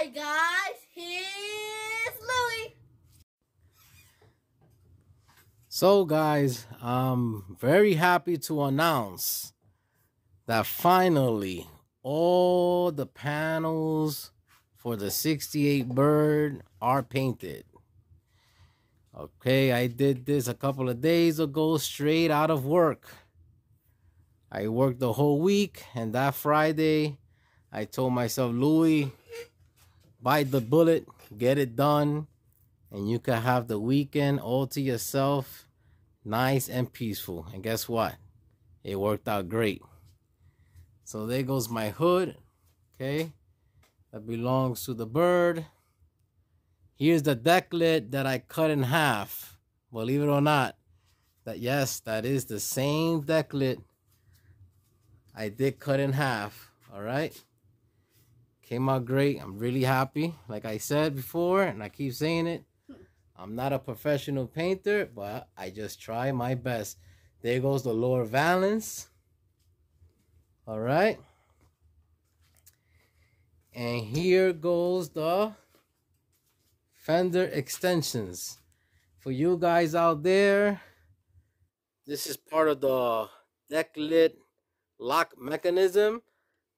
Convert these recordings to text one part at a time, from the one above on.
Alright guys, here's Louie. So guys, I'm very happy to announce that finally all the panels for the 68 Bird are painted. Okay, I did this a couple of days ago straight out of work. I worked the whole week, and that Friday I told myself, Louie, bite the bullet, get it done, and you can have the weekend all to yourself, nice and peaceful. And guess what? It worked out great. So there goes my hood, okay? That belongs to the Bird. Here's the deck lid that I cut in half. Believe it or not, yes, that is the same deck lid I did cut in half, all right? Came out great. I'm really happy. Like I said before, and I keep saying it, I'm not a professional painter, but I just try my best. There goes the lower valance. All right. And here goes the fender extensions. For you guys out there, this is part of the deck lid lock mechanism.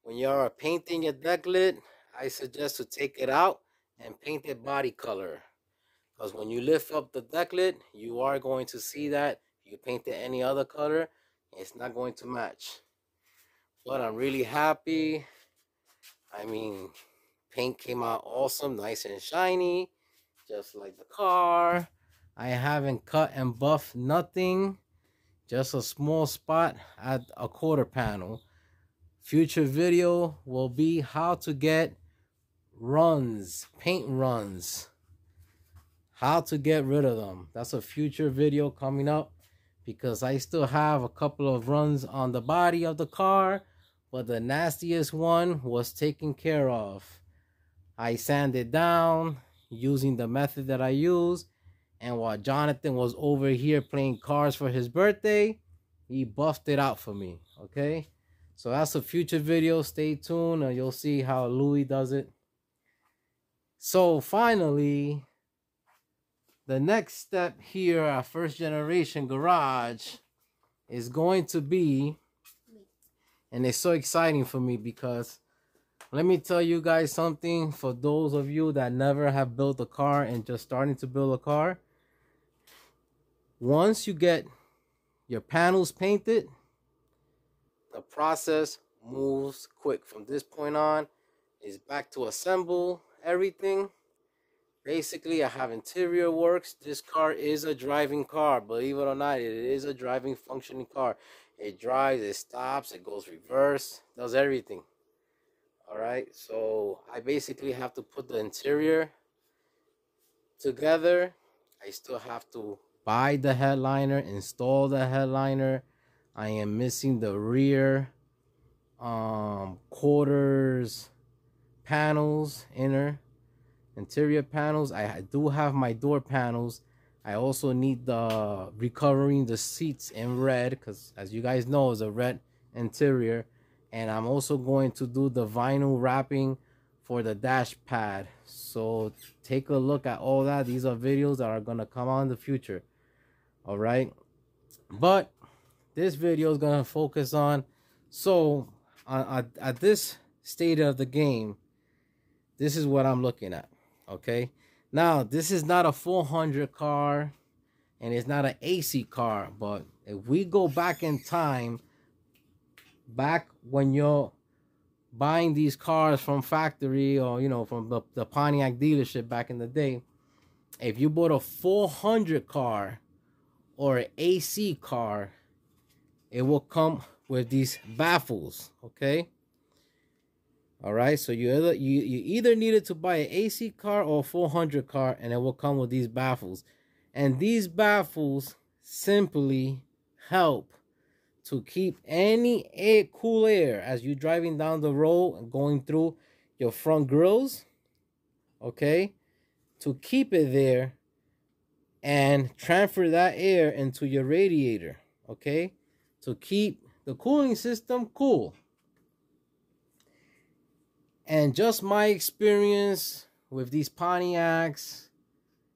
When you are painting your deck lid, I suggest to take it out and paint it body color. Because when you lift up the deck lid, you are going to see that. If you paint it any other color, it's not going to match. But I'm really happy. I mean, paint came out awesome, nice and shiny, just like the car. I haven't cut and buffed nothing, just a small spot at a quarter panel. Future video will be how to get runs, paint runs, how to get rid of them. That's a future video coming up, because I still have a couple of runs on the body of the car, but the nastiest one was taken care of. I sanded down using the method that I use, and while Jonathan was over here playing cards for his birthday, he buffed it out for me, okay? So that's a future video. Stay tuned and you'll see how Louie does it. So finally, the next step here at First Generation Garage is going to be, and it's so exciting for me because let me tell you guys something. For those of you that never have built a car and just starting to build a car, once you get your panels painted, the process moves quick. From this point on, it's back to assemble everything. Basically, I have interior works. This car is a driving car. Believe it or not, it is a driving, functioning car. It drives, it stops, it goes reverse, does everything. All right, so I basically have to put the interior together. I still have to buy the headliner, install the headliner. I am missing the rear quarters panels, interior panels. I do have my door panels. I also need the recovering the seats in red, because as you guys know, it's a red interior. And I'm also going to do the vinyl wrapping for the dash pad. So take a look at all that. These are videos that are gonna come out in the future. All right, but this video is gonna focus on, so at this state of the game, this is what I'm looking at. Okay, now this is not a 400 car and it's not an AC car, but if we go back in time, back when you're buying these cars from factory, or you know, from the Pontiac dealership back in the day, if you bought a 400 car or an AC car, it will come with these baffles, okay? All right, so you either needed to buy an AC car or a 400 car, and it will come with these baffles. And these baffles simply help to keep any cool air as you're driving down the road and going through your front grills, okay? To keep it there and transfer that air into your radiator, okay? To keep the cooling system cool. And just my experience with these Pontiacs,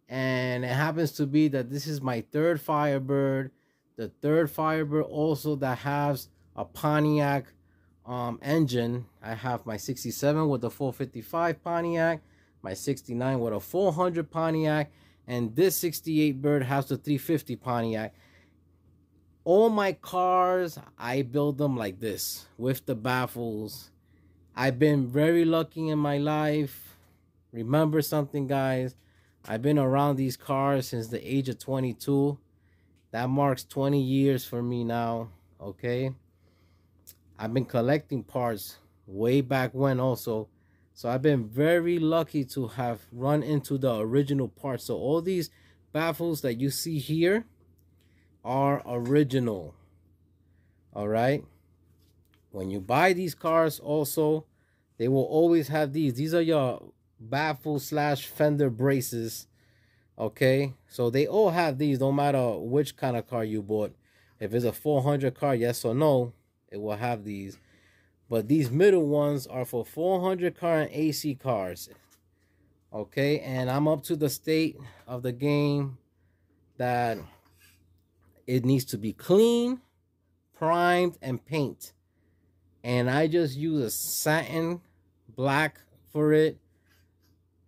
and it happens to be that this is my third Firebird, the third Firebird also that has a Pontiac engine. I have my 67 with a 455 Pontiac, my 69 with a 400 Pontiac, and this 68 Bird has the 350 Pontiac. All my cars, I build them like this with the baffles. I've been very lucky in my life. Remember something, guys, I've been around these cars since the age of 22. That marks 20 years for me now, okay? I've been collecting parts way back when also. So I've been very lucky to have run into the original parts. So all these baffles that you see here are original, all right? When you buy these cars also, they will always have these. These are your baffle slash fender braces, okay? So they all have these, no matter which kind of car you bought. If it's a 400 car, yes or no, it will have these. But these middle ones are for 400 car and AC cars, okay? And I'm up to the state of the game that it needs to be clean, primed, and paint. And I just use a satin black for it.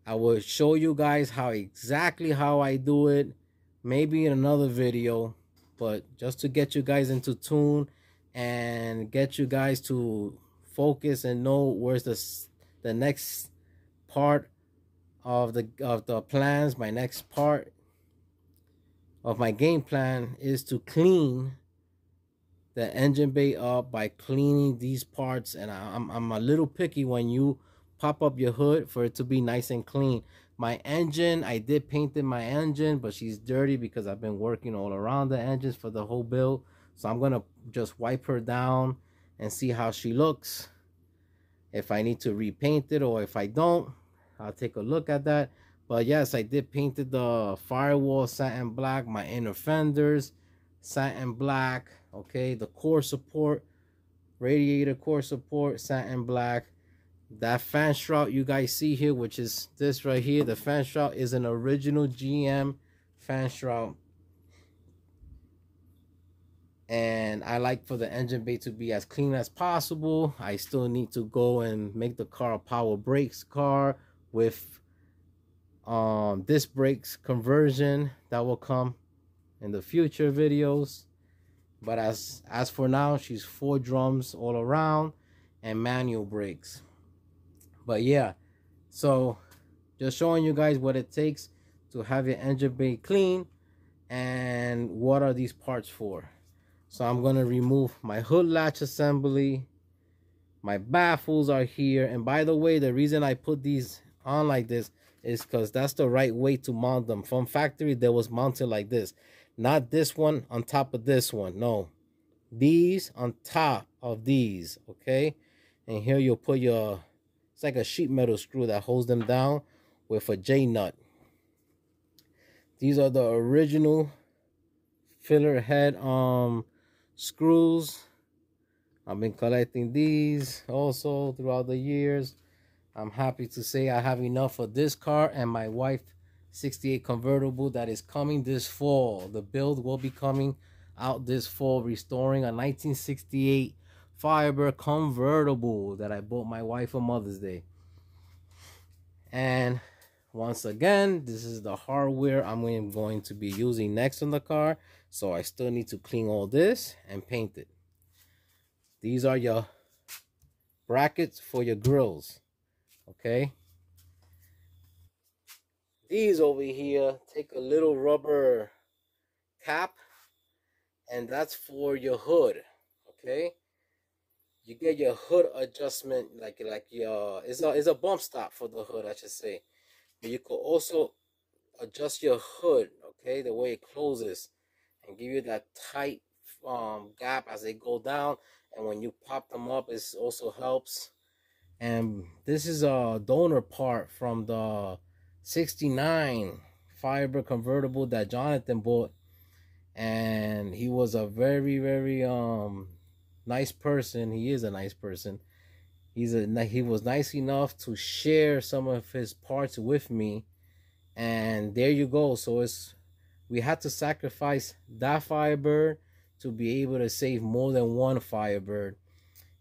I will show you guys exactly how I do it, maybe in another video, but just to get you guys into tune and get you guys to focus and know where's the next part of the plans. My next part of my game plan is to clean the engine bay up by cleaning these parts. And I'm a little picky when you pop up your hood for it to be nice and clean. My engine, I did paint in my engine, but she's dirty because I've been working all around the engines for the whole build. So I'm gonna just wipe her down and see how she looks. If I need to repaint it, or if I don't, I'll take a look at that. But yes, I did painted the firewall satin black, my inner fenders satin black, okay, the core support, radiator core support satin black. That fan shroud you guys see here, which is this right here, the fan shroud is an original GM fan shroud. And I like for the engine bay to be as clean as possible. I still need to go and make the car a power brakes car with disc brakes conversion. That will come in the future videos. But as for now, she's 4 drums all around and manual brakes. But yeah, so just showing you guys what it takes to have your engine bay clean and what are these parts for. So I'm gonna remove my hood latch assembly. My baffles are here. And by the way, the reason I put these on like this is because that's the right way to mount them. From factory, they was mounted like this. Not this one on top of this one. No, these on top of these, okay? And here you'll put your, it's like a sheet metal screw that holds them down with a J nut. These are the original filler head screws. I've been collecting these also throughout the years. I'm happy to say I have enough for this car and my wife 68 convertible that is coming this fall. The build will be coming out this fall, restoring a 1968 Firebird convertible that I bought my wife for Mother's Day. And once again, this is the hardware I'm going to be using next on the car. So I still need to clean all this and paint it. These are your brackets for your grills, okay? These over here, take a little rubber cap, and that's for your hood, okay? You get your hood adjustment, like your, it's a bump stop for the hood, I should say. But you could also adjust your hood, okay, the way it closes, and give you that tight gap as they go down. And when you pop them up, it also helps. And this is a donor part from the 69 Firebird convertible that Jonathan bought. And he was a very, very nice person. He is a nice person. he was nice enough to share some of his parts with me, and there you go. So we had to sacrifice that Firebird to be able to save more than one Firebird.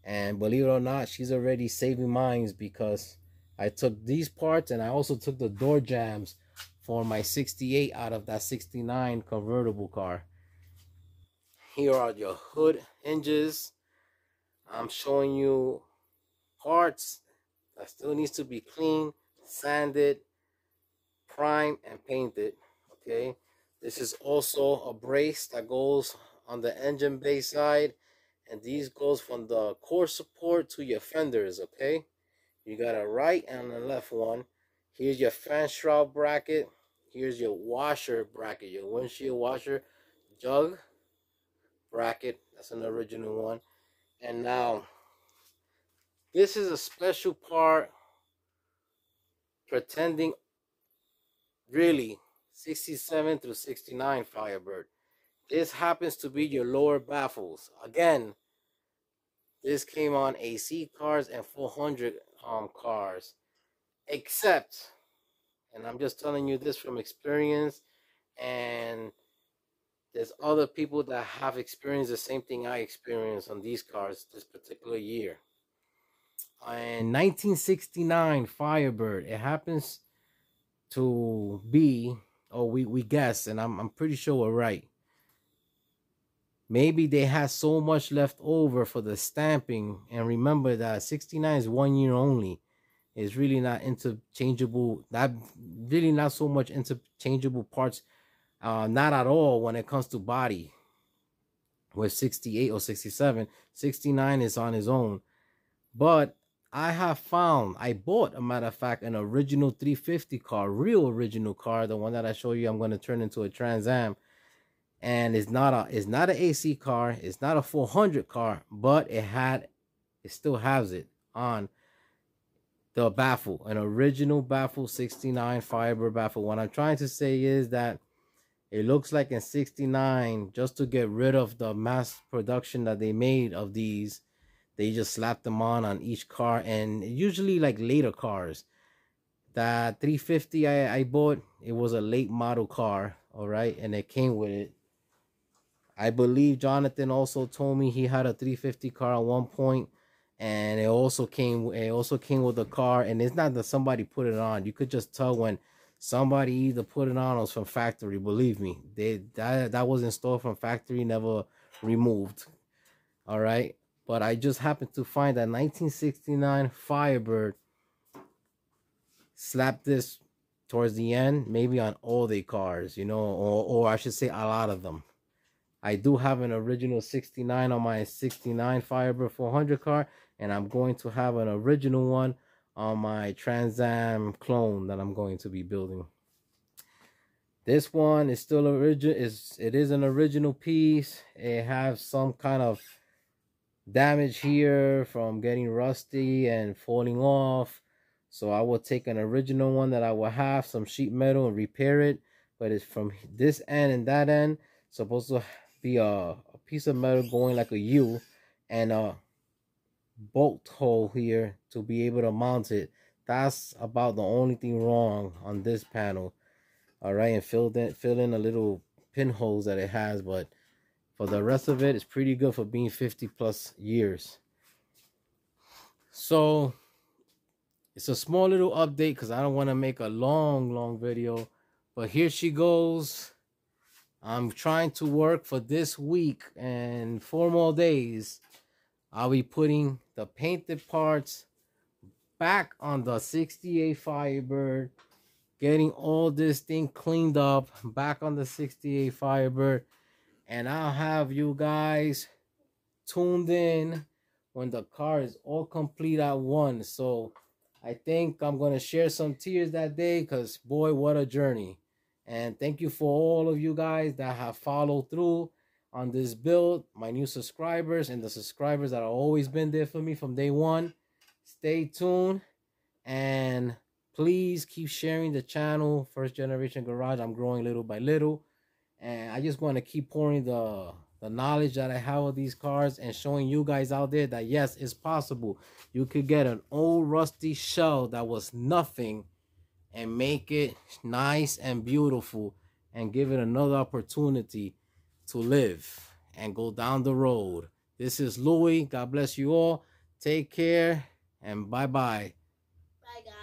And believe it or not, she's already saving mines because I took these parts and I also took the door jambs for my 68 out of that 69 convertible car. Here are your hood hinges. I'm showing you parts that still needs to be cleaned, sanded, primed, and painted. Okay, this is also a brace that goes on the engine bay side, and these goes from the core support to your fenders. Okay, you got a right and a left one. Here's your fan shroud bracket. Here's your washer bracket, your windshield washer jug bracket. That's an original one. And now this is a special part pretending really 67 through 69 Firebird. This happens to be your lower baffles. Again, this came on AC cars and 400 cars. Except, and I'm just telling you this from experience, and there's other people that have experienced the same thing I experienced on these cars this particular year. In 1969 Firebird, it happens to be, or we guess, and I'm pretty sure we're right. Maybe they had so much left over for the stamping, and remember that 69 is 1 year only. It's really not interchangeable. Really not so much interchangeable parts, not at all when it comes to body. With 68 or 67, 69 is on his own. But I bought, a matter of fact, an original 350 car, real original car, the one that I show you I'm going to turn into a Trans Am. And it's not an AC car, it's not a 400 car, but it still has it on the baffle, an original baffle 69 Firebird baffle. What I'm trying to say is that it looks like in 69, just to get rid of the mass production that they made of these, they just slapped them on each car, and usually like later cars. That 350 I bought, it was a late model car, all right, and it came with it. I believe Jonathan also told me he had a 350 car at one point, and it also came with the car. And it's not that somebody put it on. You could just tell when somebody either put it on or was from factory. Believe me, that was installed from factory, never removed. All right, but I just happened to find that 1969 Firebird slapped this towards the end, maybe on all the cars, you know, or I should say a lot of them. I do have an original 69 on my 69 Firebird 400 car, and I'm going to have an original one on my Trans Am clone that I'm going to be building. This one is still original. It is an original piece. It has some kind of damage here from getting rusty and falling off. So I will take an original one that I will have some sheet metal and repair it. But it's from this end and that end. Supposed to be a piece of metal going like a U, and a bolt hole here to be able to mount it. That's about the only thing wrong on this panel. All right, and fill in a little pinholes that it has, but for the rest of it, it's pretty good for being 50 plus years. So it's a small little update because I don't want to make a long video, but here she goes. I'm trying to work for this week and 4 more days. I'll be putting the painted parts back on the 68 Firebird, getting all this thing cleaned up back on the 68 Firebird, and I'll have you guys tuned in when the car is all complete at once. So I think I'm going to share some tears that day, because boy, what a journey. And thank you for all of you guys that have followed through on this build, my new subscribers and the subscribers that have always been there for me from day one. Stay tuned, and please keep sharing the channel, First Generation Garage. I'm growing little by little, and I just want to keep pouring the the knowledge that I have of these cars and showing you guys out there that yes, it's possible. You could get an old rusty shell that was nothing and make it nice and beautiful and give it another opportunity to live and go down the road. This is Louis. God bless you all. Take care and bye-bye. Bye, guys.